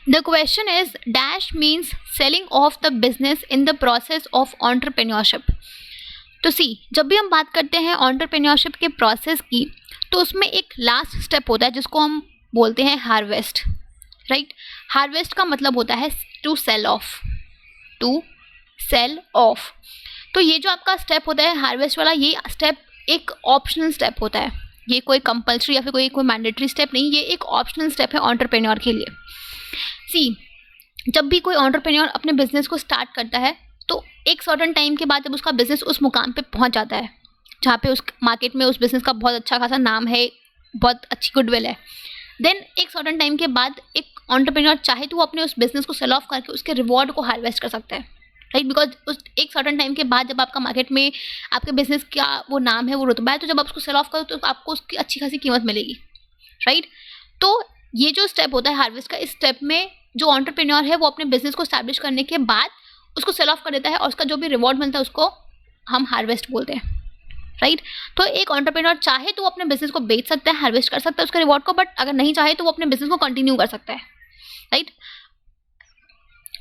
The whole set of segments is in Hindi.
The question is dash means selling of the business in the process of entrepreneurship. तो सी, जब भी हम बात करते हैं एंटरप्रेन्योरशिप के प्रोसेस की, तो उसमें एक लास्ट स्टेप होता है जिसको हम बोलते हैं हार्वेस्ट, राइट। हार्वेस्ट का मतलब होता है to sell off, to sell off. तो ये जो आपका स्टेप होता है हार्वेस्ट वाला, ये स्टेप एक ऑप्शनल स्टेप होता है, ये कोई कंपल्सरी या फिर कोई मैंडेटरी स्टेप नहीं, ये एक ऑप्शनल स्टेप है एंटरप्रेन्योर के लिए। सी, जब भी कोई एंटरप्रेन्योर अपने बिजनेस को स्टार्ट करता है तो एक सर्टेन टाइम के बाद जब उसका बिजनेस उस मुकाम पे पहुंच जाता है जहाँ पे उस मार्केट में उस बिजनेस का बहुत अच्छा खासा नाम है, बहुत अच्छी गुडविल है, देन एक सर्टेन टाइम के बाद एक एंटरप्रेन्योर चाहे तो वो अपने उस बिजनेस को सेल ऑफ करके उसके रिवॉर्ड को हार्वेस्ट कर सकता है, राइट। बिकॉज उस एक सर्टेन टाइम के बाद जब आपका मार्केट में आपके बिजनेस का वो नाम है, वो रुतबा है, तो जब आप उसको सेल ऑफ करो तो आपको उसकी अच्छी खासी कीमत मिलेगी, राइट। तो ये जो स्टेप होता है हार्वेस्ट का, इस स्टेप में जो एंटरप्रेन्योर है वो अपने बिजनेस को स्टैब्लिश करने के बाद उसको सेल ऑफ कर देता है और उसका जो भी रिवॉर्ड मिलता है उसको हम हार्वेस्ट बोलते हैं, राइट। तो एक एंटरप्रेन्योर चाहे तो वो अपने बिजनेस को बेच सकता है, हार्वेस्ट कर सकता है उसके रिवॉर्ड को, बट अगर नहीं चाहे तो वो अपने बिजनेस को कंटिन्यू कर सकता है, राइट।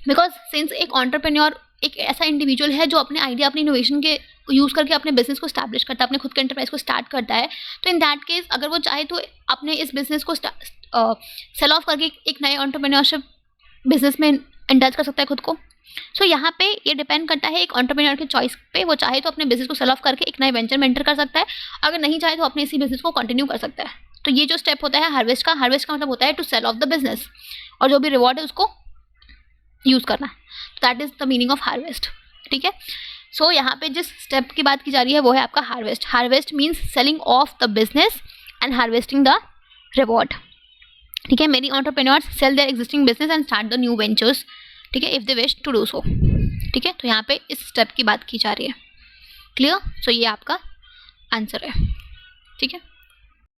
बिकॉज सिंस एक एंटरप्रेन्योर एक ऐसा इंडिविजुअल है जो अपने आइडिया, अपने इनोवेशन के यूज़ करके अपने बिजनेस को स्टैब्लिश करता है, अपने खुद के एंटरप्राइज को स्टार्ट करता है, तो इन दैट केस अगर वो चाहे तो अपने इस बिजनेस को सेल ऑफ करके एक नए एंटरप्रेन्योरशिप बिजनेस में इंडल्ज कर सकता है खुद को। सो यहाँ पे ये डिपेंड करता है एक एंटरप्रेन्योर के चॉइस पे, वो चाहे तो अपने बिजनेस को सेल ऑफ करके एक नए वेंचर में एंटर कर सकता है, अगर नहीं चाहे तो अपने इसी बिजनेस को कंटिन्यू कर सकता है। तो ये जो स्टेप होता है हार्वेस्ट का मतलब होता है to sell off the business, और जो भी रिवॉर्ड है उसको यूज़ करना, that is the meaning of harvest, ठीक है। सो यहाँ पे जिस स्टेप की बात की जा रही है वो है आपका harvest. Harvest means selling of the business and harvesting the reward, ठीक है। Many entrepreneurs sell their existing business and start the new ventures, ठीक है, if they wish to do so, ठीक है। तो यहाँ पे इस स्टेप की बात की जा रही है, क्लियर। सो ये आपका आंसर है, ठीक है।